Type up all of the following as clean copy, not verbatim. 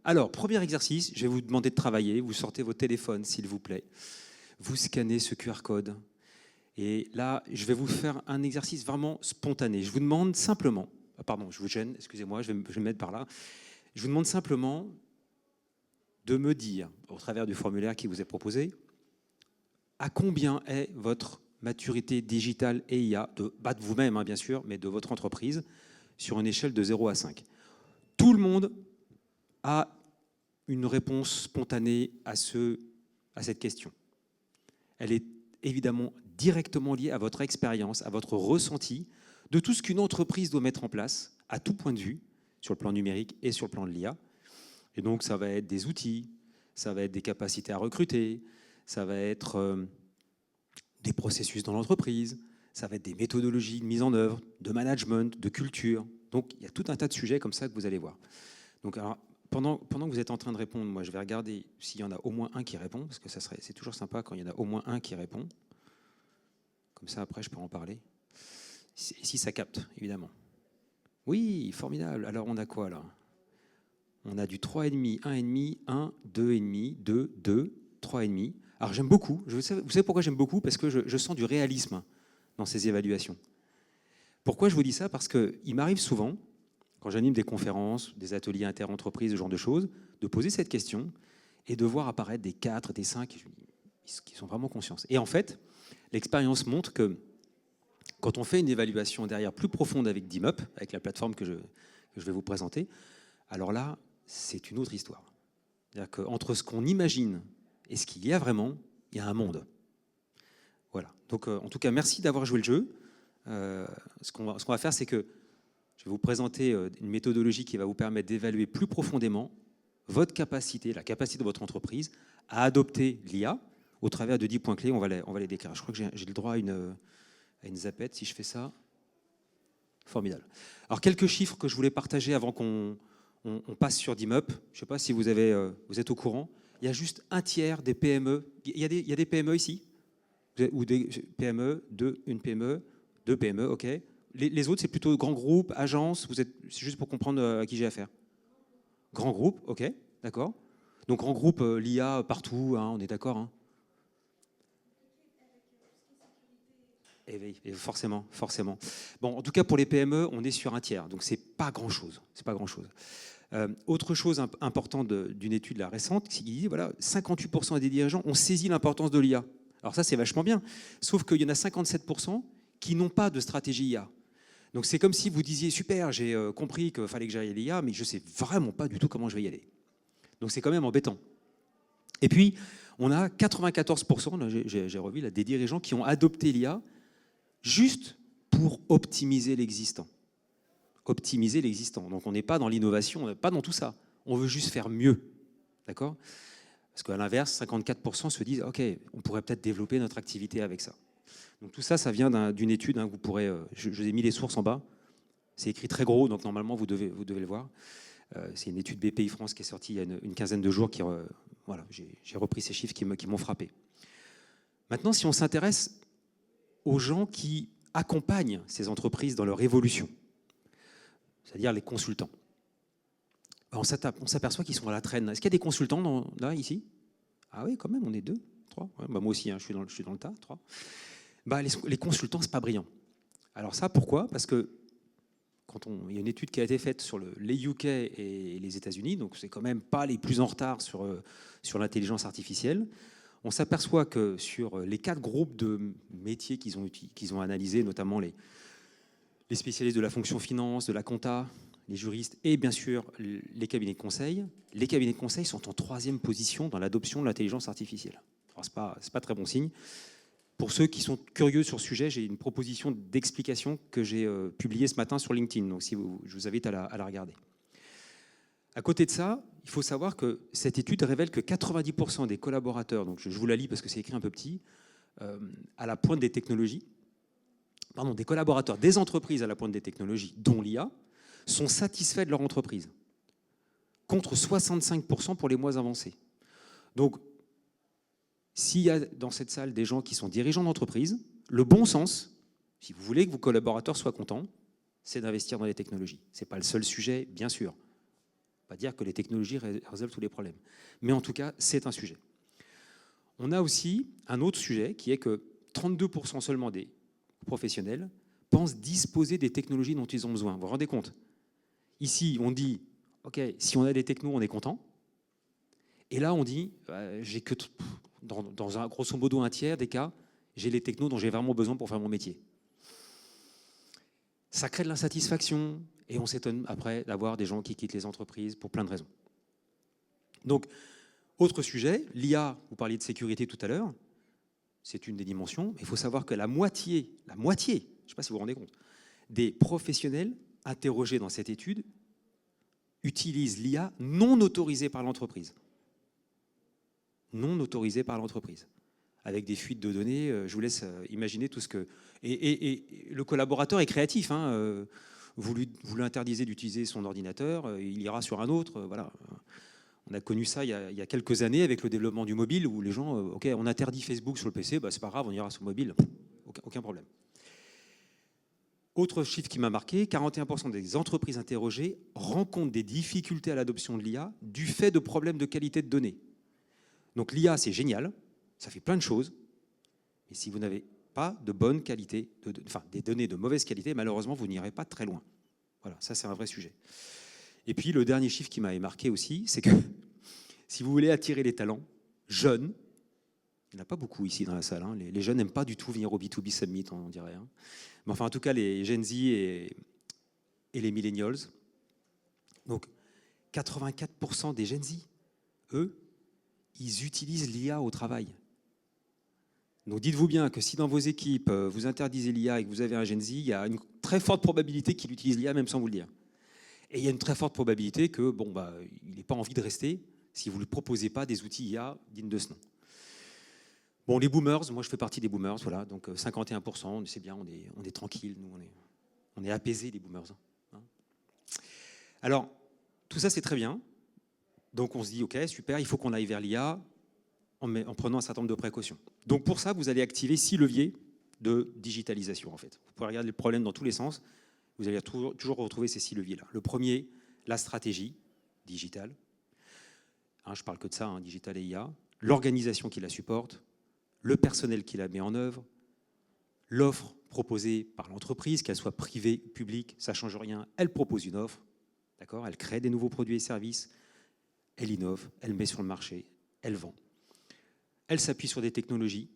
Alors, premier exercice, je vais vous demander de travailler. Vous sortez vos téléphones, s'il vous plaît. Vous scannez ce QR code. Et là, je vais vous faire un exercice vraiment spontané. Je vous demande simplement, pardon, je vous gêne, excusez-moi, je vais me mettre par là. Je vous demande simplement de me dire, au travers du formulaire qui vous est proposé, à combien est votre maturité digitale et IA, de vous-même, hein, bien sûr, mais de votre entreprise, sur une échelle de 0 à 5. Tout le monde a une réponse spontanée à cette question. Elle est évidemment directement liée à votre expérience, à votre ressenti de tout ce qu'une entreprise doit mettre en place, à tout point de vue, sur le plan numérique et sur le plan de l'IA. Et donc, ça va être des outils, ça va être des capacités à recruter, ça va être des processus dans l'entreprise, ça va être des méthodologies de mise en œuvre, de management, de culture. Donc, il y a tout un tas de sujets comme ça que vous allez voir. Donc, alors, pendant que vous êtes en train de répondre, moi, je vais regarder s'il y en a au moins un qui répond, parce que c'est toujours sympa quand il y en a au moins un qui répond. Comme ça, après, je peux en parler. Si ça capte, évidemment. Oui, formidable. Alors, on a quoi, là? On a du 3,5, 1,5, 1, 2,5, 2, 2, 3,5. Alors, j'aime beaucoup. Vous savez pourquoi j'aime beaucoup? Parce que je sens du réalisme dans ces évaluations. Pourquoi je vous dis ça? Parce qu'il m'arrive souvent, quand j'anime des conférences, des ateliers inter-entreprises, ce genre de choses, de poser cette question et de voir apparaître des 4, des 5 qui sont vraiment conscients. Et en fait, l'expérience montre que quand on fait une évaluation derrière plus profonde avec DIMUP, avec la plateforme que je vais vous présenter, alors là, c'est une autre histoire. C'est-à-dire qu'entre ce qu'on imagine et ce qu'il y a vraiment, il y a un monde. Voilà. Donc, en tout cas, merci d'avoir joué le jeu. Ce qu'on va faire, c'est que je vais vous présenter une méthodologie qui va vous permettre d'évaluer plus profondément votre capacité, la capacité de votre entreprise à adopter l'IA au travers de 10 points clés. On va les décrire. Je crois que j'ai le droit à une zapette si je fais ça. Formidable. Alors, quelques chiffres que je voulais partager avant qu'on passe sur DIMUP. Je ne sais pas si vous êtes au courant. Il y a juste un tiers des PME. Il y a des PME ici? Ou des PME, une PME, 2 PME, ok. Les autres, c'est plutôt grands groupes, agences. C'est juste pour comprendre à qui j'ai affaire. Grands groupes, ok, d'accord. Donc grand groupe, l'IA partout, hein, on est d'accord, hein. Et forcément. Bon, en tout cas, pour les PME, on est sur un tiers, donc c'est pas grand-chose. Autre chose importante d'une étude là, récente, c'est qu'il dit voilà, 58% des dirigeants ont saisi l'importance de l'IA. Alors ça, c'est vachement bien, sauf qu'il y en a 57% qui n'ont pas de stratégie IA. Donc c'est comme si vous disiez super, j'ai compris qu'il fallait que j'aille à l'IA, mais je ne sais vraiment pas du tout comment je vais y aller. Donc c'est quand même embêtant. Et puis, on a 94%, là, j'ai revu, là, des dirigeants qui ont adopté l'IA juste pour optimiser l'existant. Optimiser l'existant. Donc on n'est pas dans l'innovation, on n'est pas dans tout ça. On veut juste faire mieux. D'accord? Parce qu'à l'inverse, 54% se disent ok, on pourrait peut-être développer notre activité avec ça. Donc tout ça, ça vient d'une étude. Hein, vous pourrez, je vous ai mis les sources en bas. C'est écrit très gros, donc normalement vous devez le voir. C'est une étude BPI France qui est sortie il y a une quinzaine de jours. Voilà, j'ai repris ces chiffres qui m'ont frappé. Maintenant, si on s'intéresse aux gens qui accompagnent ces entreprises dans leur évolution, c'est-à-dire les consultants, on s'aperçoit qu'ils sont à la traîne. Est-ce qu'il y a des consultants là, ici? Ah oui, quand même, on est 2, 3. Ouais, bah moi aussi, hein, je suis dans le tas, 3. Bah, les consultants, c'est pas brillant. Alors ça, pourquoi? Parce que il y a une étude qui a été faite sur les UK et les États-Unis, donc c'est quand même pas les plus en retard sur l'intelligence artificielle. On s'aperçoit que sur les 4 groupes de métiers qu'ils ont analysés, notamment les spécialistes de la fonction finance, de la compta, les juristes et bien sûr les cabinets de conseil sont en 3e position dans l'adoption de l'intelligence artificielle. Alors, c'est pas très bon signe. Pour ceux qui sont curieux sur ce sujet, j'ai une proposition d'explication que j'ai publiée ce matin sur LinkedIn. Donc, je vous invite à la regarder. À côté de ça, il faut savoir que cette étude révèle que 90% des collaborateurs, donc je vous la lis parce que c'est écrit un peu petit, à la pointe des technologies, des collaborateurs des entreprises à la pointe des technologies, dont l'IA, sont satisfaits de leur entreprise, contre 65% pour les moins avancés. Donc, s'il y a dans cette salle des gens qui sont dirigeants d'entreprise, le bon sens, si vous voulez que vos collaborateurs soient contents, c'est d'investir dans les technologies. Ce n'est pas le seul sujet, bien sûr. Pas dire que les technologies résolvent tous les problèmes. Mais en tout cas, c'est un sujet. On a aussi un autre sujet qui est que 32% seulement des professionnels pensent disposer des technologies dont ils ont besoin. Vous vous rendez compte? Ici, on dit, OK, si on a des technos, on est content. Et là, on dit, j'ai que dans un grosso modo un tiers des cas, j'ai les technos dont j'ai vraiment besoin pour faire mon métier. Ça crée de l'insatisfaction et on s'étonne après d'avoir des gens qui quittent les entreprises pour plein de raisons. Donc, autre sujet, l'IA, vous parliez de sécurité tout à l'heure, c'est une des dimensions, mais il faut savoir que la moitié, je ne sais pas si vous vous rendez compte, des professionnels interrogés dans cette étude utilisent l'IA non autorisée par l'entreprise. Non autorisée par l'entreprise. Avec des fuites de données, je vous laisse imaginer tout ce que... Et le collaborateur est créatif, hein, vous lui interdisez d'utiliser son ordinateur, il ira sur un autre, voilà. On a connu ça il y a quelques années avec le développement du mobile où les gens, OK, on interdit Facebook sur le PC, bah, c'est pas grave, on ira sur le mobile, aucun problème. Autre chiffre qui m'a marqué, 41% des entreprises interrogées rencontrent des difficultés à l'adoption de l'IA du fait de problèmes de qualité de données. Donc l'IA, c'est génial, ça fait plein de choses, mais si vous n'avez pas de bonne qualité, enfin des données de mauvaise qualité, malheureusement, vous n'irez pas très loin. Voilà, ça c'est un vrai sujet. Et puis le dernier chiffre qui m'avait marqué aussi, c'est que si vous voulez attirer les talents jeunes, il n'y en a pas beaucoup ici dans la salle, hein, les jeunes n'aiment pas du tout venir au B2B Summit, on dirait. Hein. Mais enfin, en tout cas, les Gen Z et les millennials. Donc, 84% des Gen Z, eux, ils utilisent l'IA au travail. Donc, dites-vous bien que si dans vos équipes, vous interdisez l'IA et que vous avez un Gen Z, il y a une très forte probabilité qu'il utilise l'IA même sans vous le dire. Et il y a une très forte probabilité que, bon, bah, il n'ait pas envie de rester si vous ne lui proposez pas des outils IA dignes de ce nom. Bon, les boomers, moi je fais partie des boomers, voilà, donc 51%, c'est bien, on est tranquille, nous, on est apaisés, les boomers. Hein. Alors, tout ça c'est très bien, donc on se dit, ok, super, il faut qu'on aille vers l'IA en prenant un certain nombre de précautions. Donc pour ça, vous allez activer 6 leviers de digitalisation, en fait. Vous pouvez regarder le problème dans tous les sens, vous allez toujours retrouver ces 6 leviers-là. Le premier, la stratégie digitale. Hein, je parle que de ça, hein, digital et IA. L'organisation qui la supporte, le personnel qui la met en œuvre, l'offre proposée par l'entreprise, qu'elle soit privée, publique, ça ne change rien, elle propose une offre, d'accord ? Elle crée des nouveaux produits et services, elle innove, elle met sur le marché, elle vend. Elle s'appuie sur des technologies,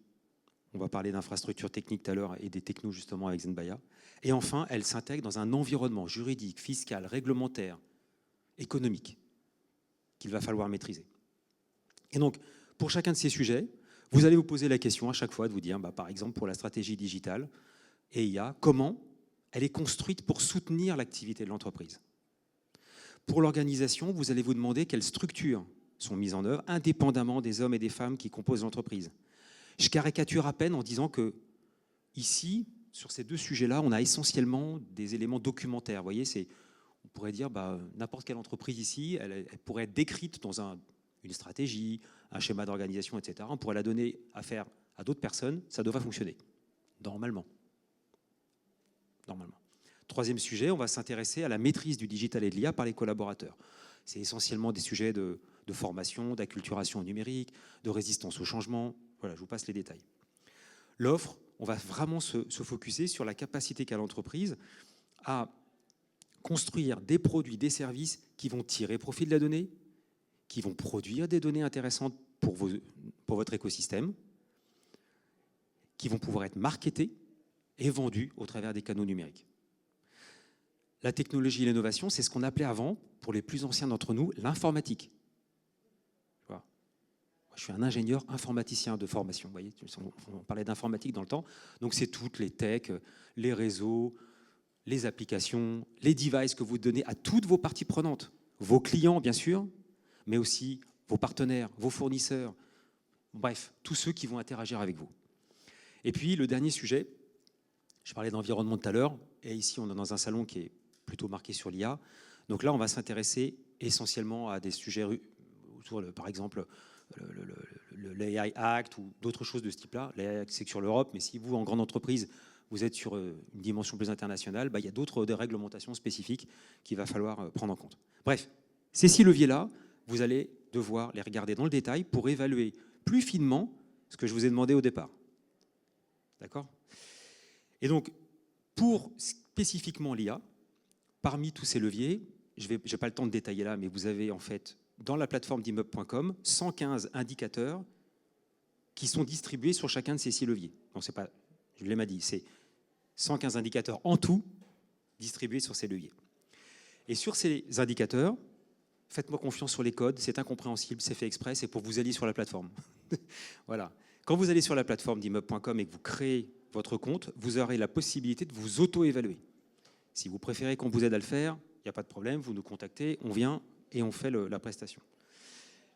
on va parler d'infrastructures techniques tout à l'heure et des technos justement avec Zenbaya. Et enfin, elle s'intègre dans un environnement juridique, fiscal, réglementaire, économique, qu'il va falloir maîtriser. Et donc, pour chacun de ces sujets, vous allez vous poser la question à chaque fois de vous dire, bah, par exemple, pour la stratégie digitale et IA, comment elle est construite pour soutenir l'activité de l'entreprise. Pour l'organisation, vous allez vous demander quelles structures sont mises en œuvre, indépendamment des hommes et des femmes qui composent l'entreprise. Je caricature à peine en disant que, ici, sur ces deux sujets-là, on a essentiellement des éléments documentaires. Vous voyez, on pourrait dire, bah, n'importe quelle entreprise ici, elle pourrait être décrite dans une stratégie, un schéma d'organisation, etc. On pourrait la donner à faire à d'autres personnes, ça devrait fonctionner, normalement. Normalement. Troisième sujet, on va s'intéresser à la maîtrise du digital et de l'IA par les collaborateurs. C'est essentiellement des sujets de formation, d'acculturation au numérique, de résistance au changement. Voilà, je vous passe les détails. L'offre, on va vraiment se focuser sur la capacité qu'a l'entreprise à construire des produits, des services qui vont tirer profit de la donnée, qui vont produire des données intéressantes pour votre écosystème, qui vont pouvoir être marketées et vendues au travers des canaux numériques. La technologie et l'innovation, c'est ce qu'on appelait avant, pour les plus anciens d'entre nous, l'informatique. Je suis un ingénieur informaticien de formation, vous voyez, on parlait d'informatique dans le temps. Donc c'est toutes les techs, les réseaux, les applications, les devices que vous donnez à toutes vos parties prenantes, vos clients bien sûr, mais aussi vos partenaires, vos fournisseurs, bref, tous ceux qui vont interagir avec vous. Et puis le dernier sujet, je parlais d'environnement tout à l'heure, et ici on est dans un salon qui est plutôt marqué sur l'IA. Donc là on va s'intéresser essentiellement à des sujets autour, par exemple, l'AI Act ou d'autres choses de ce type-là. L'AI Act, c'est que sur l'Europe, mais si vous, en grande entreprise, vous êtes sur une dimension plus internationale, bah, il y a d'autres réglementations spécifiques qu'il va falloir prendre en compte. Bref, Ces 6 leviers-là, vous allez devoir les regarder dans le détail pour évaluer plus finement ce que je vous ai demandé au départ. D'accord ? Et donc, pour spécifiquement l'IA, parmi tous ces leviers, je n'ai pas le temps de détailler là, mais vous avez en fait, dans la plateforme d'immeuble.com, 115 indicateurs qui sont distribués sur chacun de ces 6 leviers. Non, c'est pas, je l'ai dit, c'est 115 indicateurs en tout distribués sur ces leviers. Et sur ces indicateurs, faites-moi confiance sur les codes, c'est incompréhensible, c'est fait exprès, c'est pour que vous alliez sur la plateforme. Voilà. Quand vous allez sur la plateforme d'immeuble.com et que vous créez votre compte, vous aurez la possibilité de vous auto-évaluer. Si vous préférez qu'on vous aide à le faire, il n'y a pas de problème, vous nous contactez, on vient et on fait la prestation.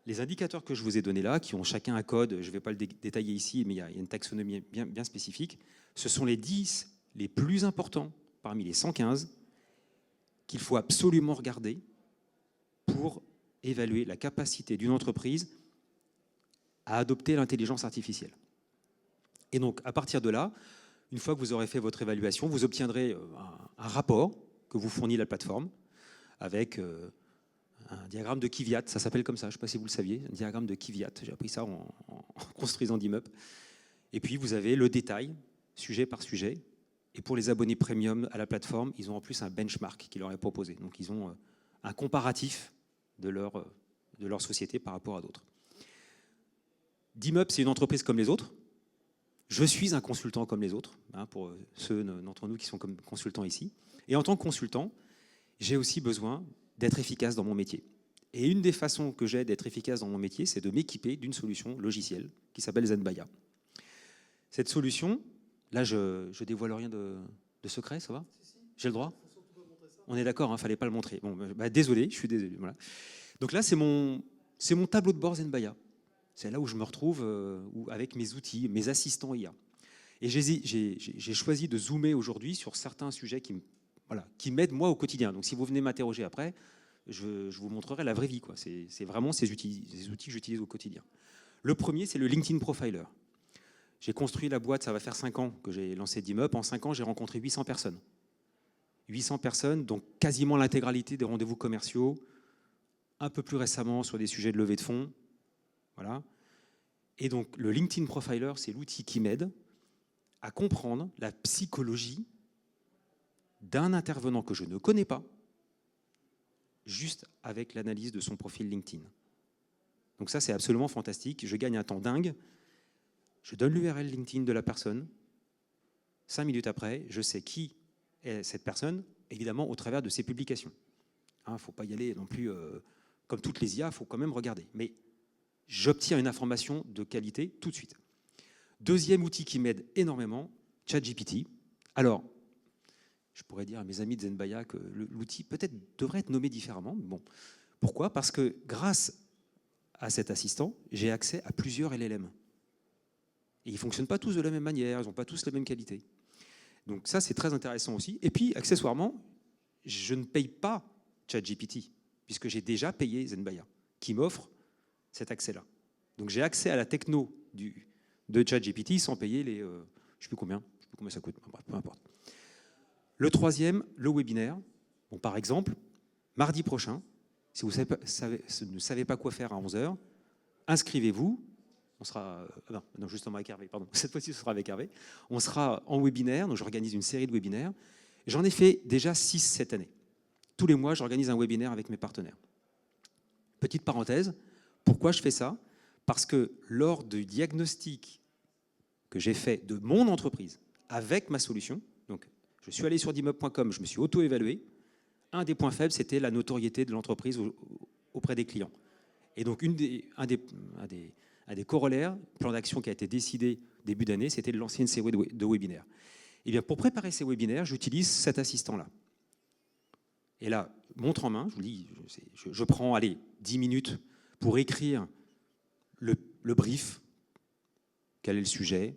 Les indicateurs que je vous ai donnés là, qui ont chacun un code, je ne vais pas le détailler ici, mais il y a une taxonomie bien spécifique, ce sont les 10 les plus importants parmi les 115 qu'il faut absolument regarder pour évaluer la capacité d'une entreprise à adopter l'intelligence artificielle. Et donc, à partir de là, une fois que vous aurez fait votre évaluation, vous obtiendrez un rapport que vous fournit la plateforme avec un diagramme de Kvyat, ça s'appelle comme ça, je ne sais pas si vous le saviez, un diagramme de Kvyat, j'ai appris ça en construisant d'immeubles. Et puis, vous avez le détail, sujet par sujet. Et pour les abonnés premium à la plateforme, ils ont en plus un benchmark qui leur est proposé. Donc, ils ont un comparatif de leur société par rapport à d'autres. D'immeubles, c'est une entreprise comme les autres. Je suis un consultant comme les autres, pour ceux d'entre nous qui sont comme consultants ici. Et en tant que consultant, j'ai aussi besoin d'être efficace dans mon métier. Et une des façons que j'ai d'être efficace dans mon métier, c'est de m'équiper d'une solution logicielle qui s'appelle Zenbaya. Cette solution, là, je dévoile rien de secret, ça va ? J'ai le droit ? On est d'accord, il ne fallait pas le montrer. Bon, désolé, je suis désolé. Voilà. Donc là, c'est mon tableau de bord Zenbaya. C'est là où je me retrouve avec mes outils, mes assistants IA. Et j'ai choisi de zoomer aujourd'hui sur certains sujets qui m'aident moi au quotidien. Donc si vous venez m'interroger après, je vous montrerai la vraie vie. C'est vraiment ces outils que j'utilise au quotidien. Le premier, c'est le LinkedIn Profiler. J'ai construit la boîte, ça va faire 5 ans que j'ai lancé d'immeuble. En 5 ans, j'ai rencontré 800 personnes. 800 personnes, donc quasiment l'intégralité des rendez-vous commerciaux, un peu plus récemment sur des sujets de levée de fonds. Voilà. Et donc, le LinkedIn Profiler, c'est l'outil qui m'aide à comprendre la psychologie d'un intervenant que je ne connais pas, juste avec l'analyse de son profil LinkedIn. Donc ça, c'est absolument fantastique. Je gagne un temps dingue. Je donne l'URL LinkedIn de la personne. 5 minutes après, je sais qui est cette personne, évidemment, au travers de ses publications. Il ne faut pas y aller non plus comme toutes les IA, il faut quand même regarder. Mais j'obtiens une information de qualité tout de suite. Deuxième outil qui m'aide énormément, ChatGPT. Alors, je pourrais dire à mes amis de Zenbaya que l'outil peut-être devrait être nommé différemment. Bon, pourquoi ? Parce que grâce à cet assistant, j'ai accès à plusieurs LLM. Et ils ne fonctionnent pas tous de la même manière, ils n'ont pas tous la même qualité. Donc ça, c'est très intéressant aussi. Et puis, accessoirement, je ne paye pas ChatGPT, puisque j'ai déjà payé Zenbaya, qui m'offre cet accès-là. Donc j'ai accès à la techno de ChatGPT sans payer les... je ne sais plus combien ça coûte, peu importe. Le troisième, le webinaire. Bon, par exemple, mardi prochain, si vous ne savez pas quoi faire à 11h, inscrivez-vous. On sera... non, justement avec Hervé, pardon. Cette fois-ci, ce sera avec Hervé. On sera en webinaire, donc j'organise une série de webinaires. J'en ai fait déjà 6 cette année. Tous les mois, j'organise un webinaire avec mes partenaires. Petite parenthèse, pourquoi je fais ça ? Parce que lors du diagnostic que j'ai fait de mon entreprise avec ma solution, donc je suis allé sur d'immeuble.com, je me suis auto-évalué, un des points faibles, c'était la notoriété de l'entreprise auprès des clients. Et donc un des corollaires, plan d'action qui a été décidé début d'année, c'était de lancer une série de webinaires. Et bien pour préparer ces webinaires, j'utilise cet assistant-là. Et là, montre en main, je vous dis, je prends 10 minutes pour écrire le brief, quel est le sujet,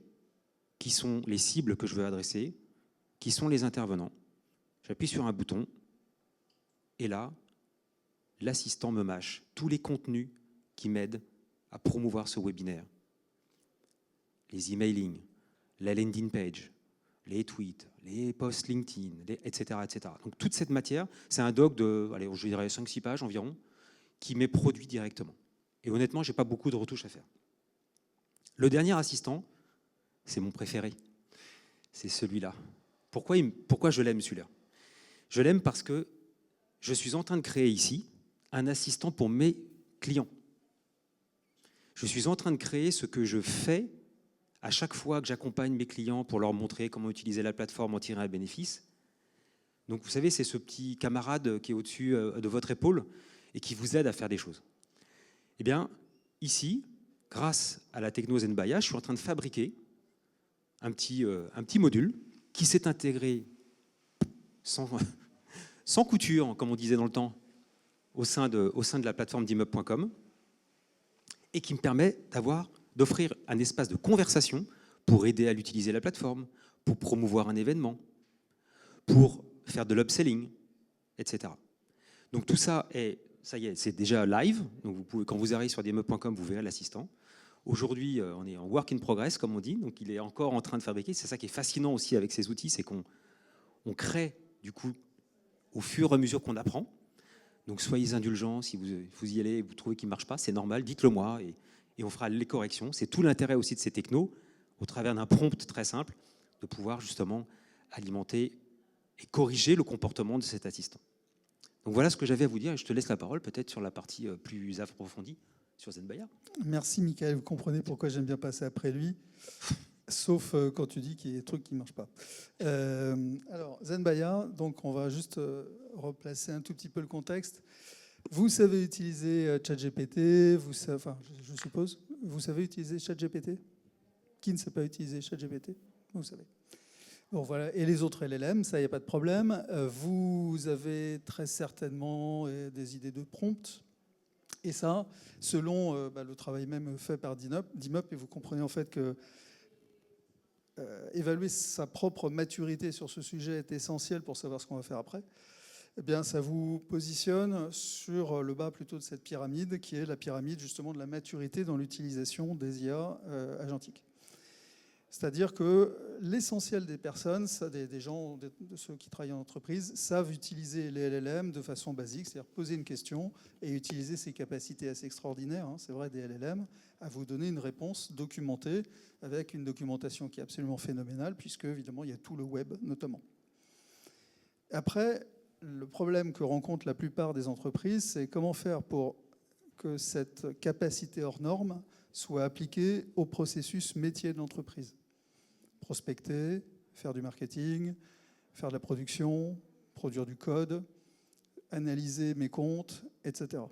qui sont les cibles que je veux adresser, qui sont les intervenants. J'appuie sur un bouton et là, l'assistant me mâche tous les contenus qui m'aident à promouvoir ce webinaire. Les emailing, la landing page, les tweets, les posts LinkedIn, etc., etc. Donc toute cette matière, c'est un doc de, je dirais 5-6 pages environ, qui m'est produit directement. Et honnêtement, je n'ai pas beaucoup de retouches à faire. Le dernier assistant, c'est mon préféré. C'est celui-là. Pourquoi je l'aime, celui-là? Je l'aime parce que je suis en train de créer ici un assistant pour mes clients. Je suis en train de créer ce que je fais à chaque fois que j'accompagne mes clients pour leur montrer comment utiliser la plateforme, en tirer un bénéfice. Donc vous savez, c'est ce petit camarade qui est au-dessus de votre épaule et qui vous aide à faire des choses. Eh bien, ici, grâce à la techno Zenbaya, je suis en train de fabriquer un petit module qui s'est intégré sans couture, comme on disait dans le temps, au sein de la plateforme d'immeuble.com et qui me permet d'offrir un espace de conversation pour aider à l'utiliser la plateforme, pour promouvoir un événement, pour faire de l'upselling, etc. Donc tout ça ça y est, c'est déjà live. Donc quand vous arrivez sur d'immeuble.com, vous verrez l'assistant. Aujourd'hui, on est en work in progress, comme on dit, donc il est encore en train de fabriquer. C'est ça qui est fascinant aussi avec ces outils, c'est qu'on crée du coup au fur et à mesure qu'on apprend. Donc soyez indulgents, si vous y allez et vous trouvez qu'il ne marche pas, c'est normal, dites-le moi et on fera les corrections. C'est tout l'intérêt aussi de ces technos, au travers d'un prompt très simple, de pouvoir justement alimenter et corriger le comportement de cet assistant. Donc voilà ce que j'avais à vous dire et je te laisse la parole peut-être sur la partie plus approfondie sur Zenbaya. Merci Michael, vous comprenez pourquoi j'aime bien passer après lui, sauf quand tu dis qu'il y a des trucs qui ne marchent pas. Alors Zenbaya, donc on va juste replacer un tout petit peu le contexte. Vous savez utiliser ChatGPT, je suppose, vous savez utiliser ChatGPT? Qui ne sait pas utiliser ChatGPT? Vous savez. Bon, voilà. Et les autres LLM, ça, il n'y a pas de problème. Vous avez très certainement des idées de prompt. Et ça, selon le travail même fait par DIMUP, et vous comprenez en fait que évaluer sa propre maturité sur ce sujet est essentiel pour savoir ce qu'on va faire après. Eh bien, ça vous positionne sur le bas plutôt de cette pyramide, qui est la pyramide justement de la maturité dans l'utilisation des IA agentiques. C'est-à-dire que l'essentiel des personnes, des gens, de ceux qui travaillent en entreprise, savent utiliser les LLM de façon basique, c'est-à-dire poser une question et utiliser ces capacités assez extraordinaires, c'est vrai, des LLM, à vous donner une réponse documentée, avec une documentation qui est absolument phénoménale, puisque, évidemment, il y a tout le web, notamment. Après, le problème que rencontrent la plupart des entreprises, c'est comment faire pour que cette capacité hors norme soit appliquée au processus métier de l'entreprise. Prospecter, faire du marketing, faire de la production, produire du code, analyser mes comptes, etc.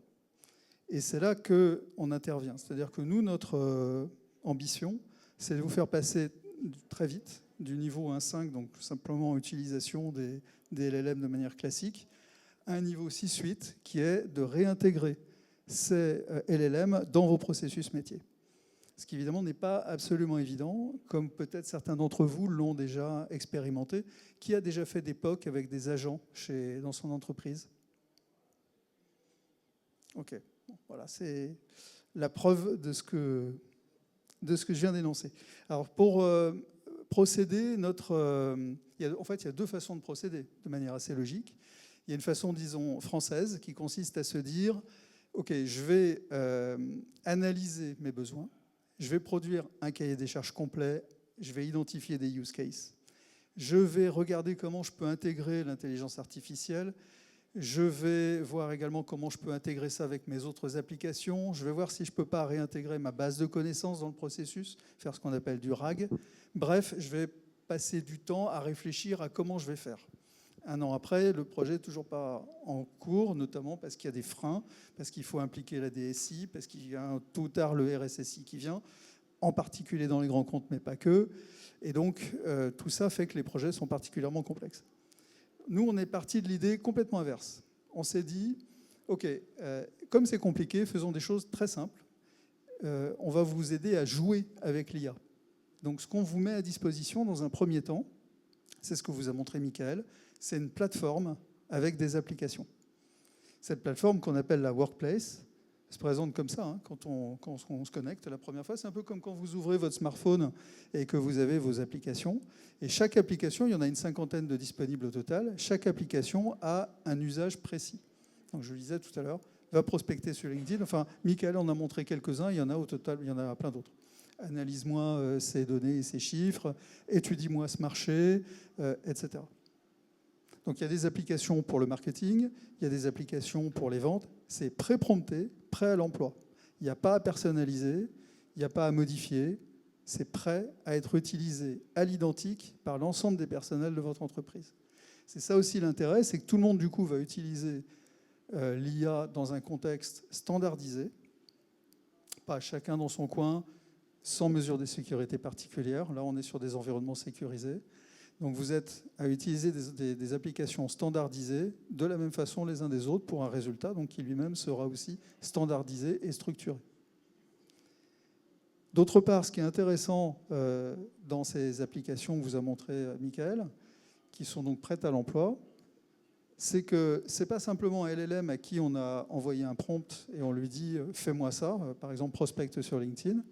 Et c'est là qu'on intervient. C'est-à-dire que nous, notre ambition, c'est de vous faire passer très vite du niveau 1.5, donc tout simplement utilisation des LLM de manière classique, à un niveau 6.8 qui est de réintégrer ces LLM dans vos processus métiers. Ce qui évidemment n'est pas absolument évident, comme peut-être certains d'entre vous l'ont déjà expérimenté. Qui a déjà fait des POC avec des agents dans son entreprise? Ok, bon, voilà, c'est la preuve de ce que je viens d'énoncer. Alors pour procéder, il y a deux façons de procéder de manière assez logique. Il y a une façon, disons, française qui consiste à se dire ok, je vais analyser mes besoins, je vais produire un cahier des charges complet, je vais identifier des use cases, je vais regarder comment je peux intégrer l'intelligence artificielle, je vais voir également comment je peux intégrer ça avec mes autres applications, je vais voir si je ne peux pas réintégrer ma base de connaissances dans le processus, faire ce qu'on appelle du RAG. Bref, je vais passer du temps à réfléchir à comment je vais faire. Un an après, le projet n'est toujours pas en cours, notamment parce qu'il y a des freins, parce qu'il faut impliquer la DSI, parce qu'il y a tôt ou tard le RSSI qui vient, en particulier dans les grands comptes, mais pas que. Et donc, tout ça fait que les projets sont particulièrement complexes. Nous, on est parti de l'idée complètement inverse. On s'est dit, OK, comme c'est compliqué, faisons des choses très simples. On va vous aider à jouer avec l'IA. Donc, ce qu'on vous met à disposition dans un premier temps, c'est ce que vous a montré Michael, c'est une plateforme avec des applications. Cette plateforme qu'on appelle la Workplace se présente comme ça, quand on se connecte la première fois. C'est un peu comme quand vous ouvrez votre smartphone et que vous avez vos applications. Et chaque application, il y en a une 50aine de disponibles au total, chaque application a un usage précis. Donc je le disais tout à l'heure, va prospecter sur LinkedIn. Enfin, Michael en a montré quelques-uns, il y en a au total, il y en a plein d'autres. Analyse-moi ces données et ces chiffres, étudie-moi ce marché, etc. Donc il y a des applications pour le marketing, il y a des applications pour les ventes. C'est pré-prompté, prêt à l'emploi. Il n'y a pas à personnaliser, il n'y a pas à modifier. C'est prêt à être utilisé à l'identique par l'ensemble des personnels de votre entreprise. C'est ça aussi l'intérêt, c'est que tout le monde du coup va utiliser l'IA dans un contexte standardisé, pas chacun dans son coin, sans mesure de sécurité particulière. Là, on est sur des environnements sécurisés. Donc vous êtes à utiliser des applications standardisées de la même façon les uns des autres pour un résultat donc, qui lui-même sera aussi standardisé et structuré. D'autre part, ce qui est intéressant dans ces applications que vous a montré Michael, qui sont donc prêtes à l'emploi, c'est que ce n'est pas simplement un LLM à qui on a envoyé un prompt et on lui dit « fais-moi ça », par exemple prospecte sur LinkedIn.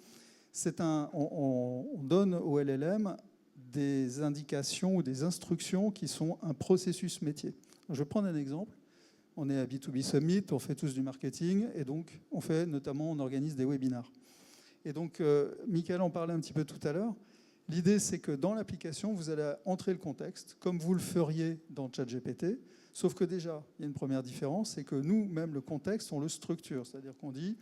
On donne au LLM des indications ou des instructions qui sont un processus métier. Je vais prendre un exemple. On est à B2B Summit, on fait tous du marketing et donc on organise des webinars. Et donc, Michael en parlait un petit peu tout à l'heure. L'idée, c'est que dans l'application, vous allez entrer le contexte comme vous le feriez dans ChatGPT, sauf que déjà, il y a une première différence, c'est que nous, même le contexte, on le structure. C'est-à-dire qu'on dit,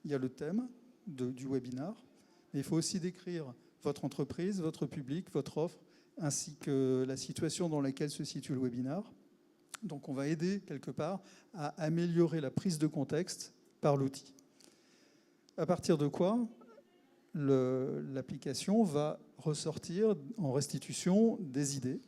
il y a le thème du webinar, mais il faut aussi décrire votre entreprise, votre public, votre offre, ainsi que la situation dans laquelle se situe le webinar. Donc on va aider quelque part à améliorer la prise de contexte par l'outil. À partir de quoi l'application va ressortir en restitution des idées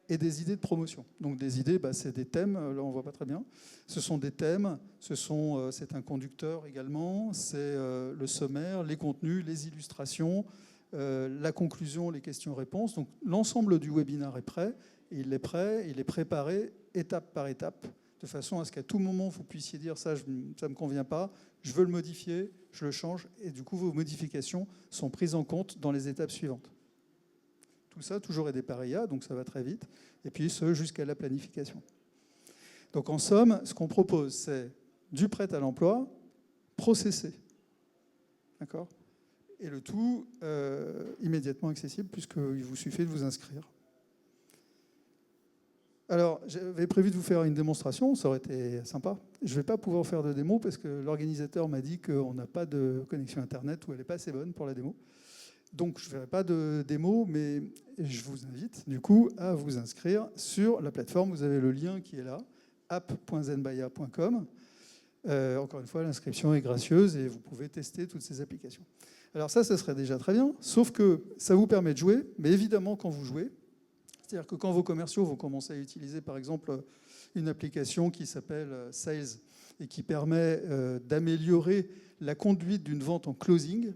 et des idées de promotion. Donc des idées, c'est des thèmes, là on ne voit pas très bien. Ce sont des thèmes, c'est un conducteur également, c'est le sommaire, les contenus, les illustrations, la conclusion, les questions-réponses. Donc l'ensemble du webinaire est prêt, et il est préparé étape par étape, de façon à ce qu'à tout moment, vous puissiez dire ça ne me convient pas, je veux le modifier, je le change, et du coup, vos modifications sont prises en compte dans les étapes suivantes. Tout ça, toujours aidé par IA, donc ça va très vite, et puis ce jusqu'à la planification. Donc en somme, ce qu'on propose, c'est du prêt à l'emploi, processé. D'accord ? Et le tout immédiatement accessible, puisqu'il vous suffit de vous inscrire. Alors, j'avais prévu de vous faire une démonstration, ça aurait été sympa. Je ne vais pas pouvoir faire de démo parce que l'organisateur m'a dit qu'on n'a pas de connexion Internet ou elle n'est pas assez bonne pour la démo. Donc, je ne ferai pas de démo, mais je vous invite du coup à vous inscrire sur la plateforme. Vous avez le lien qui est là, app.zenbaya.com. Encore une fois, l'inscription est gracieuse et vous pouvez tester toutes ces applications. Alors ça serait déjà très bien, sauf que ça vous permet de jouer, mais évidemment, quand vous jouez, c'est-à-dire que quand vos commerciaux vont commencer à utiliser, par exemple, une application qui s'appelle Sales et qui permet d'améliorer la conduite d'une vente en closing.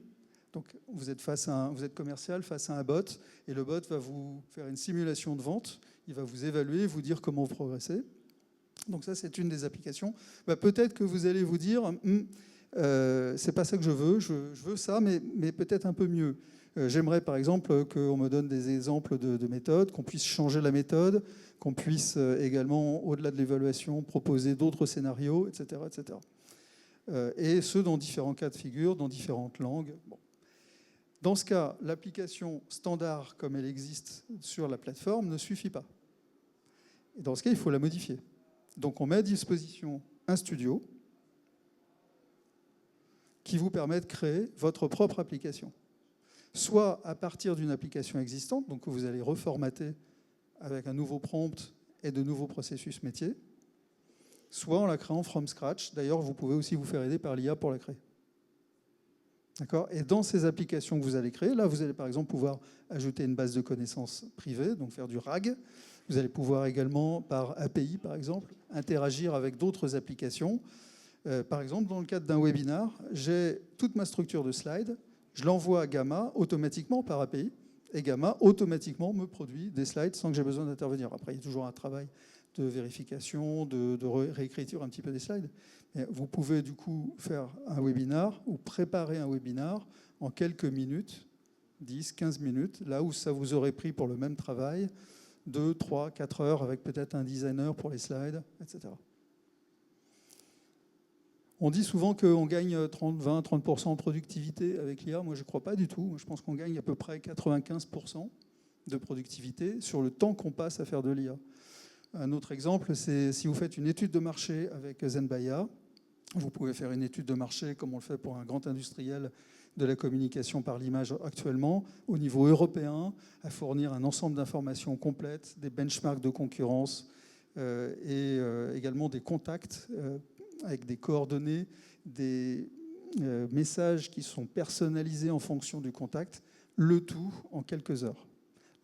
Donc, vous êtes commercial face à un bot et le bot va vous faire une simulation de vente. Il va vous évaluer, vous dire comment vous progressez. Donc ça, c'est une des applications. Peut-être que vous allez vous dire c'est pas ça que je veux ça, mais peut-être un peu mieux. J'aimerais par exemple qu'on me donne des exemples de méthodes, qu'on puisse changer la méthode, qu'on puisse également, au-delà de l'évaluation, proposer d'autres scénarios, etc. etc. Et ce, dans différents cas de figure, dans différentes langues. Bon. Dans ce cas, l'application standard, comme elle existe sur la plateforme, ne suffit pas. Et dans ce cas, il faut la modifier. Donc on met à disposition un studio qui vous permet de créer votre propre application. Soit à partir d'une application existante, donc que vous allez reformater avec un nouveau prompt et de nouveaux processus métiers, soit en la créant from scratch. D'ailleurs, vous pouvez aussi vous faire aider par l'IA pour la créer. D'accord ? Et dans ces applications que vous allez créer, là, vous allez par exemple pouvoir ajouter une base de connaissances privée, donc faire du RAG. Vous allez pouvoir également, par API par exemple, interagir avec d'autres applications. Par exemple, dans le cadre d'un webinar, j'ai toute ma structure de slides, je l'envoie à Gamma automatiquement par API, et Gamma automatiquement me produit des slides sans que j'ai besoin d'intervenir. Après, il y a toujours un travail de vérification, de réécriture un petit peu des slides. Mais vous pouvez du coup faire un webinar ou préparer un webinar en quelques minutes, 10, 15 minutes, là où ça vous aurait pris pour le même travail 2, 3, 4 heures avec peut-être un designer pour les slides, etc. On dit souvent qu'on gagne 20-30% en productivité avec l'IA. Moi, je ne crois pas du tout. Je pense qu'on gagne à peu près 95% de productivité sur le temps qu'on passe à faire de l'IA. Un autre exemple, c'est si vous faites une étude de marché avec Zenbaya, vous pouvez faire une étude de marché comme on le fait pour un grand industriel de la communication par l'image actuellement, au niveau européen, à fournir un ensemble d'informations complètes, des benchmarks de concurrence et également des contacts avec des coordonnées, des messages qui sont personnalisés en fonction du contact, le tout en quelques heures.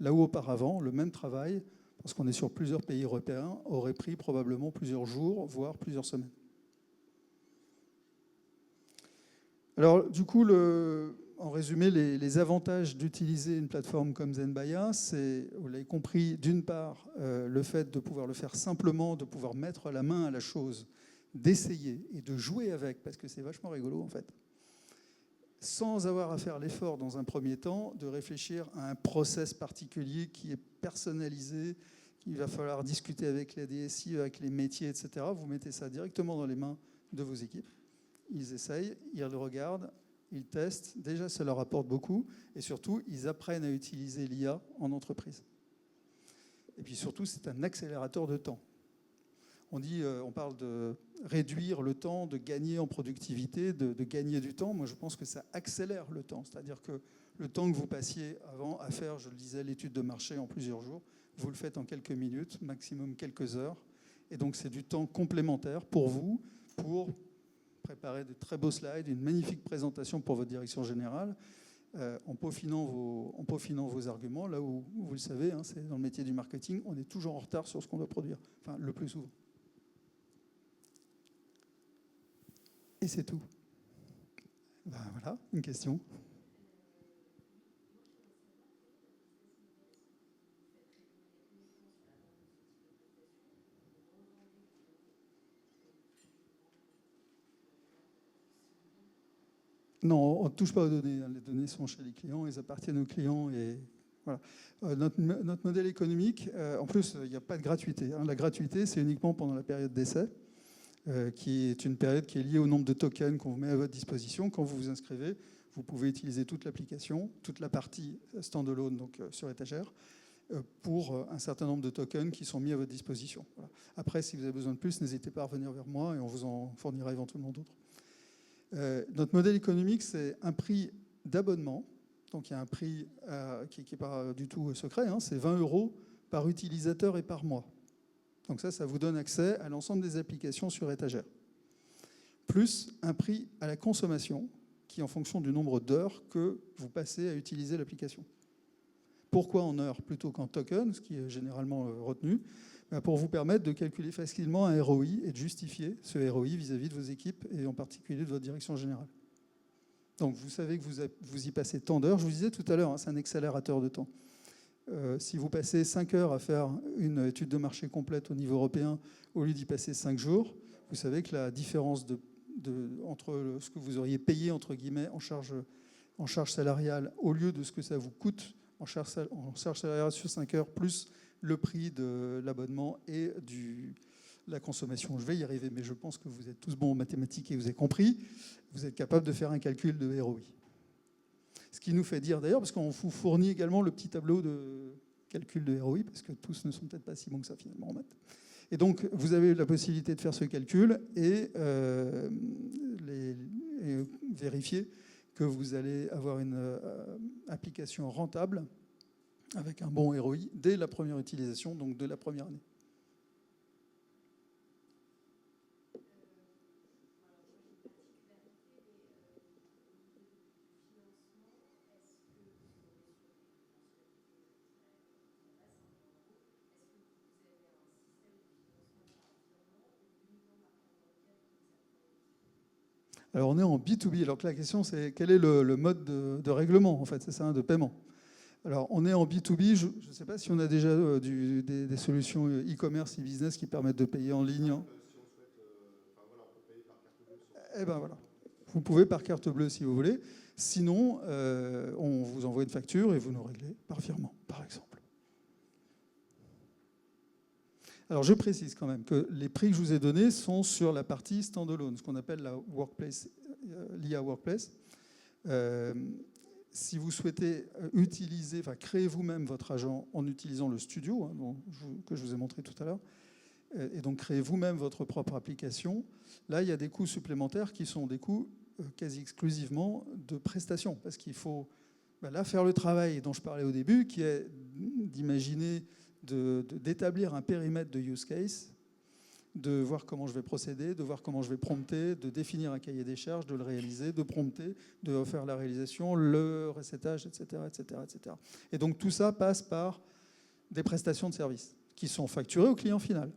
Là où auparavant, le même travail, parce qu'on est sur plusieurs pays européens, aurait pris probablement plusieurs jours, voire plusieurs semaines. Alors, du coup, en résumé, les avantages d'utiliser une plateforme comme Zenbaya, c'est, vous l'avez compris, d'une part, le fait de pouvoir le faire simplement, de pouvoir mettre la main à la chose, d'essayer et de jouer avec, parce que c'est vachement rigolo, en fait, sans avoir à faire l'effort, dans un premier temps, de réfléchir à un process particulier qui est personnalisé, qu'il va falloir discuter avec la DSI, avec les métiers, etc. Vous mettez ça directement dans les mains de vos équipes. Ils essayent, ils le regardent, ils testent. Déjà, ça leur apporte beaucoup. Et surtout, ils apprennent à utiliser l'IA en entreprise. Et puis surtout, c'est un accélérateur de temps. On parle de réduire le temps, de gagner en productivité, de gagner du temps. Moi, je pense que ça accélère le temps. C'est-à-dire que le temps que vous passiez avant à faire, je le disais, l'étude de marché en plusieurs jours, vous le faites en quelques minutes, maximum quelques heures. Et donc, c'est du temps complémentaire pour vous, pour préparer de très beaux slides, une magnifique présentation pour votre direction générale, en peaufinant vos arguments. Là où, vous le savez, hein, c'est dans le métier du marketing, on est toujours en retard sur ce qu'on doit produire, enfin le plus souvent. Et c'est tout. Ben voilà, une question. Non, on ne touche pas aux données. Les données sont chez les clients, elles appartiennent aux clients. Et voilà. Notre modèle économique, en plus, il n'y a pas de gratuité. Hein. La gratuité, c'est uniquement pendant la période d'essai, qui est une période qui est liée au nombre de tokens qu'on vous met à votre disposition. Quand vous vous inscrivez, vous pouvez utiliser toute l'application, toute la partie standalone, donc sur étagère, pour un certain nombre de tokens qui sont mis à votre disposition. Voilà. Après, si vous avez besoin de plus, n'hésitez pas à revenir vers moi et on vous en fournira éventuellement d'autres. Notre modèle économique, c'est un prix d'abonnement. Donc il y a un prix qui n'est pas du tout secret, hein, c'est 20 € par utilisateur et par mois. Donc ça vous donne accès à l'ensemble des applications sur étagère. Plus un prix à la consommation, qui est en fonction du nombre d'heures que vous passez à utiliser l'application. Pourquoi en heures plutôt qu'en token, ce qui est généralement retenu? Pour vous permettre de calculer facilement un ROI et de justifier ce ROI vis-à-vis de vos équipes et en particulier de votre direction générale. Donc vous savez que vous y passez tant d'heures. Je vous disais tout à l'heure, hein, c'est un accélérateur de temps. Si vous passez 5 heures à faire une étude de marché complète au niveau européen, au lieu d'y passer 5 jours, vous savez que la différence entre ce que vous auriez payé, entre guillemets, en charge salariale, au lieu de ce que ça vous coûte en charge salariale sur 5 heures, plus le prix de l'abonnement et de la consommation. Je vais y arriver, mais je pense que vous êtes tous bons en mathématiques et vous avez compris. Vous êtes capable de faire un calcul de ROI. Ce qui nous fait dire d'ailleurs, parce qu'on vous fournit également le petit tableau de calcul de ROI, parce que tous ne sont peut-être pas si bons que ça finalement en maths. Et donc, vous avez la possibilité de faire ce calcul et vérifier que vous allez avoir une application rentable avec un bon ROI dès la première utilisation, donc de la première année. Alors on est en B2B. Alors que la question c'est quel est le mode de règlement en fait, c'est ça, de paiement. Alors on est en B2B. Je ne sais pas si on a déjà des solutions e-commerce, e-business qui permettent de payer en ligne. Eh ben voilà. Vous pouvez par carte bleue si vous voulez. Sinon, on vous envoie une facture et vous nous réglez par virement, par exemple. Alors je précise quand même que les prix que je vous ai donnés sont sur la partie standalone, ce qu'on appelle la workplace, l'IA Workplace. Si vous souhaitez créer vous-même votre agent en utilisant le studio que je vous ai montré tout à l'heure, et donc créer vous-même votre propre application, là il y a des coûts supplémentaires qui sont des coûts quasi exclusivement de prestations, parce qu'il faut là faire le travail dont je parlais au début, qui est d'imaginer, d'établir un périmètre de use case, de voir comment je vais procéder, de voir comment je vais prompter, de définir un cahier des charges, de le réaliser, de prompter, de faire la réalisation, le recettage, etc., etc., etc. Et donc tout ça passe par des prestations de services qui sont facturées au client final.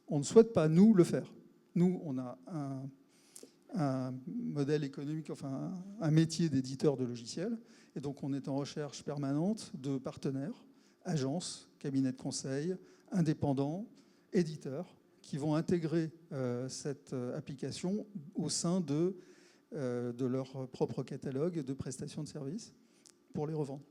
On ne souhaite pas, nous, le faire. Nous, on a un modèle économique, enfin un métier d'éditeur de logiciels, et donc on est en recherche permanente de partenaires, agences, cabinets de conseil, indépendants, éditeurs, qui vont intégrer cette application au sein de leur propre catalogue de prestations de services pour les revendre.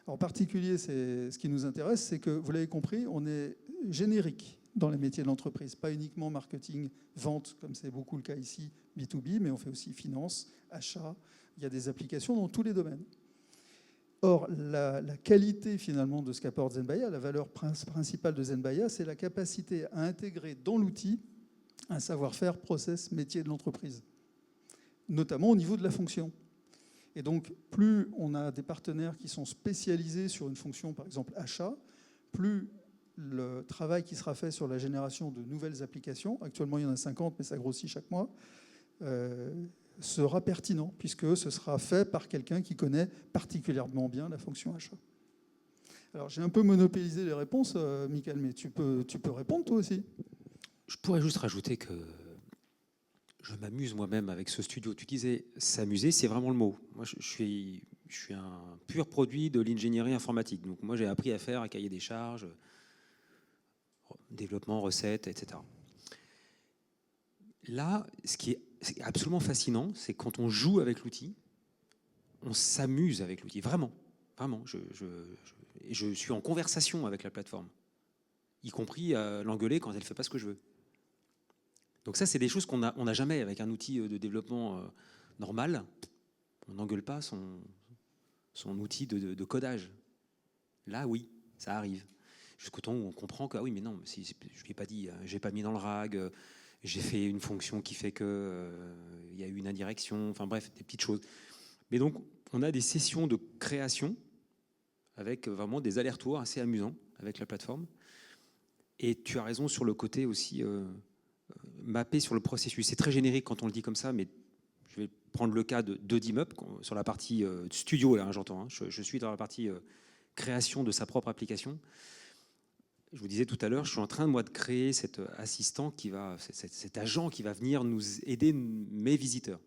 En particulier, ce qui nous intéresse, c'est que, vous l'avez compris, on est générique dans les métiers de l'entreprise, pas uniquement marketing, vente, comme c'est beaucoup le cas ici, B2B, mais on fait aussi finance, achat. Il y a des applications dans tous les domaines. Or, la qualité finalement de ce qu'apporte Zenbaia, la valeur principale de Zenbaia, c'est la capacité à intégrer dans l'outil un savoir-faire, process, métier de l'entreprise, notamment au niveau de la fonction. Et donc, plus on a des partenaires qui sont spécialisés sur une fonction, par exemple achat, plus le travail qui sera fait sur la génération de nouvelles applications, actuellement il y en a 50, mais ça grossit chaque mois, sera pertinent, puisque ce sera fait par quelqu'un qui connaît particulièrement bien la fonction achat. Alors, j'ai un peu monopolisé les réponses, Michael, mais tu peux répondre toi aussi. Je pourrais juste rajouter que je m'amuse moi-même avec ce studio. Tu disais s'amuser, c'est vraiment le mot. Moi, je suis un pur produit de l'ingénierie informatique. Donc, moi, j'ai appris à faire un cahier des charges, développement, recettes, etc. Là, ce qui est absolument fascinant, c'est quand on joue avec l'outil, on s'amuse avec l'outil, vraiment. Vraiment, je suis en conversation avec la plateforme, y compris à l'engueuler quand elle ne fait pas ce que je veux. Donc ça, c'est des choses qu'on n'a jamais avec un outil de développement normal. On n'engueule pas son outil de codage. Là, oui, ça arrive. Jusqu'au temps où on comprend que, ah oui, mais non, je ne lui ai pas dit, j'ai pas mis dans le RAG, j'ai fait une fonction qui fait que il y a eu une indirection, enfin bref, des petites choses. Mais donc, on a des sessions de création avec vraiment des allers-retours assez amusants avec la plateforme. Et tu as raison sur le côté aussi mappé sur le processus. C'est très générique quand on le dit comme ça, mais je vais prendre le cas de DIMUP sur la partie studio, là, j'entends. Hein, je suis dans la partie création de sa propre application. Je vous disais tout à l'heure, je suis en train, moi, de créer cet assistant, cet agent qui va venir nous aider, mes visiteurs.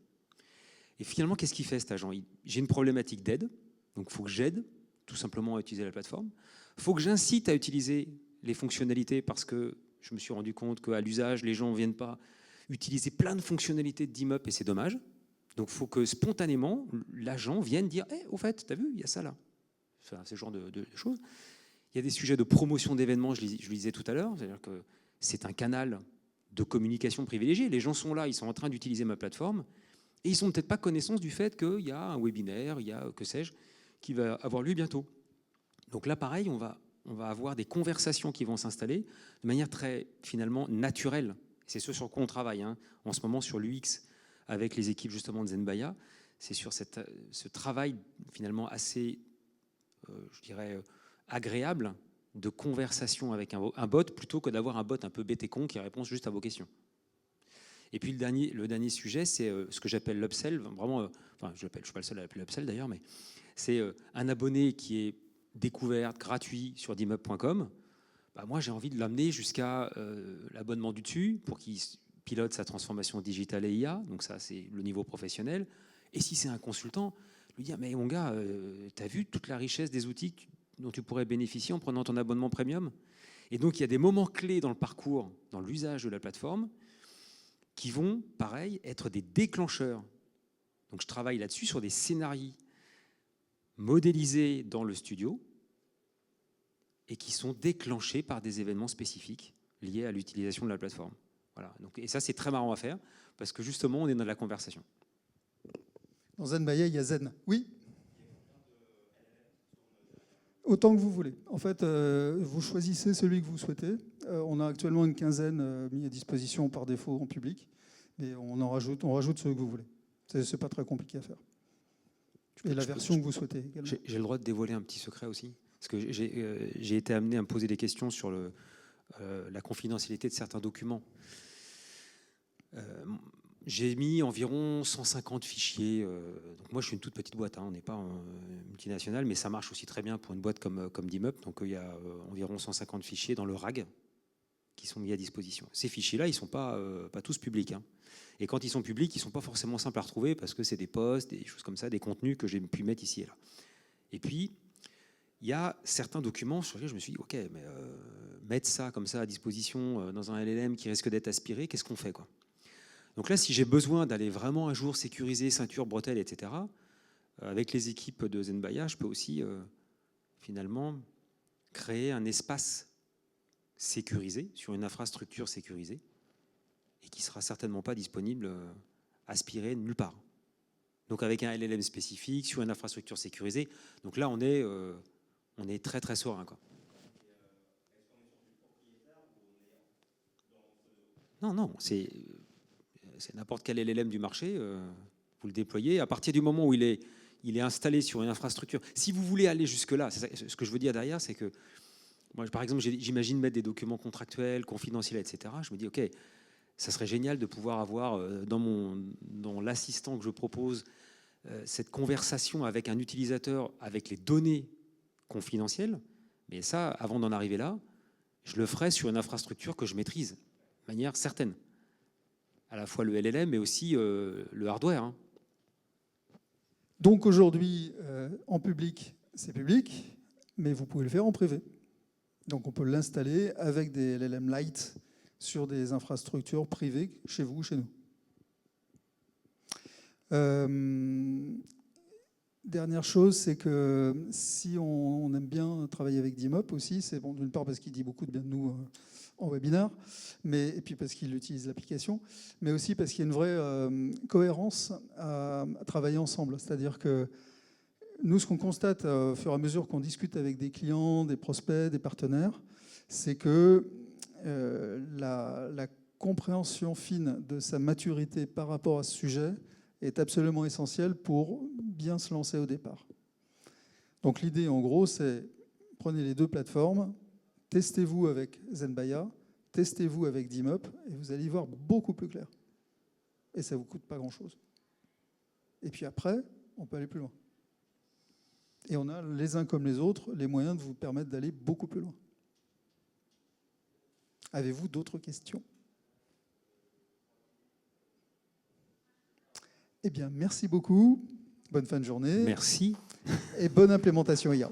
Et finalement, qu'est-ce qu'il fait, cet agent? J'ai une problématique d'aide, donc il faut que j'aide tout simplement à utiliser la plateforme. Il faut que j'incite à utiliser les fonctionnalités parce que je me suis rendu compte qu'à l'usage, les gens ne viennent pas utiliser plein de fonctionnalités de DIMUP et c'est dommage. Donc il faut que spontanément, l'agent vienne dire « au fait, tu as vu, il y a ça là ». Enfin, ce genre de choses. Il y a des sujets de promotion d'événements, je le disais tout à l'heure, c'est-à-dire que c'est un canal de communication privilégié. Les gens sont là, ils sont en train d'utiliser ma plateforme et ils n'ont peut-être pas connaissance du fait qu'il y a un webinaire, il y a, que sais-je, qui va avoir lieu bientôt. Donc là, pareil, on va avoir des conversations qui vont s'installer de manière très, finalement, naturelle. C'est ce sur quoi on travaille en ce moment sur l'UX avec les équipes justement de Zenbaia. C'est sur ce travail finalement assez, je dirais, agréable de conversation avec un bot plutôt que d'avoir un bot un peu bête et con qui répond juste à vos questions. Et puis le dernier sujet, c'est ce que j'appelle l'upsell. Vraiment, enfin, je ne suis pas le seul à l'appeler l'upsell d'ailleurs, mais c'est un abonné qui est découvert, gratuit sur dimup.com. Bah, moi, j'ai envie de l'amener jusqu'à l'abonnement du dessus pour qu'il pilote sa transformation digitale et IA. Donc ça, c'est le niveau professionnel. Et si c'est un consultant, lui dire, mais mon gars, tu as vu toute la richesse des outils dont tu pourrais bénéficier en prenant ton abonnement premium? Et donc, il y a des moments clés dans le parcours, dans l'usage de la plateforme, qui vont, pareil, être des déclencheurs. Donc, je travaille là-dessus sur des scénarios modélisés dans le studio et qui sont déclenchés par des événements spécifiques liés à l'utilisation de la plateforme. Voilà. Donc, et ça, c'est très marrant à faire parce que justement, on est dans la conversation. Dans Zenmaya, il y a Zen. Oui. Autant que vous voulez. En fait, vous choisissez celui que vous souhaitez. On a actuellement une quinzaine mis à disposition par défaut en public, mais on rajoute ceux que vous voulez. C'est pas très compliqué à faire. Et la version que vous souhaitez également. J'ai le droit de dévoiler un petit secret aussi, parce que j'ai été amené à me poser des questions sur la confidentialité de certains documents. J'ai mis environ 150 fichiers. Donc moi, je suis une toute petite boîte. On n'est pas multinationale, mais ça marche aussi très bien pour une boîte comme DIMUP. Donc il y a environ 150 fichiers dans le RAG qui sont mis à disposition. Ces fichiers-là, ils ne sont pas tous publics. Et quand ils sont publics, ils ne sont pas forcément simples à retrouver parce que c'est des posts, des choses comme ça, des contenus que j'ai pu mettre ici et là. Et puis, il y a certains documents sur lesquels je me suis dit, OK, mais mettre ça comme ça à disposition dans un LLM qui risque d'être aspiré, qu'est-ce qu'on fait, quoi ? Donc là, si j'ai besoin d'aller vraiment à jour, sécuriser, ceinture, bretelles, etc., avec les équipes de Zenmaya, je peux aussi finalement créer un espace sécurisé sur une infrastructure sécurisée et qui ne sera certainement pas disponible aspiré nulle part. Donc avec un LLM spécifique sur une infrastructure sécurisée. Donc là, on est très très serein, quoi. Non, c'est n'importe quel LLM du marché, vous le déployez. À partir du moment où il est installé sur une infrastructure, si vous voulez aller jusque-là, ce que je veux dire derrière, c'est que moi, par exemple, j'imagine mettre des documents contractuels, confidentiels, etc. Je me dis, OK, ça serait génial de pouvoir avoir dans l'assistant que je propose cette conversation avec un utilisateur avec les données confidentielles. Mais ça, avant d'en arriver là, je le ferai sur une infrastructure que je maîtrise de manière certaine. À la fois le LLM, mais aussi le hardware. Donc aujourd'hui, en public, c'est public, mais vous pouvez le faire en privé. Donc on peut l'installer avec des LLM Lite sur des infrastructures privées chez vous ou chez nous. Dernière chose, c'est que si on aime bien travailler avec DIMUP aussi, c'est bon d'une part parce qu'il dit beaucoup de bien de nous en webinaire, et puis parce qu'il utilise l'application, mais aussi parce qu'il y a une vraie cohérence à travailler ensemble. C'est-à-dire que nous, ce qu'on constate au fur et à mesure qu'on discute avec des clients, des prospects, des partenaires, c'est que la compréhension fine de sa maturité par rapport à ce sujet est absolument essentielle pour bien se lancer au départ. Donc l'idée, en gros, c'est prenez les deux plateformes, testez-vous avec Zenmaya, testez-vous avec DIMUP, et vous allez y voir beaucoup plus clair. Et ça ne vous coûte pas grand-chose. Et puis après, on peut aller plus loin. Et on a, les uns comme les autres, les moyens de vous permettre d'aller beaucoup plus loin. Avez-vous d'autres questions ? Eh bien, merci beaucoup. Bonne fin de journée. Merci. Et bonne implémentation IA.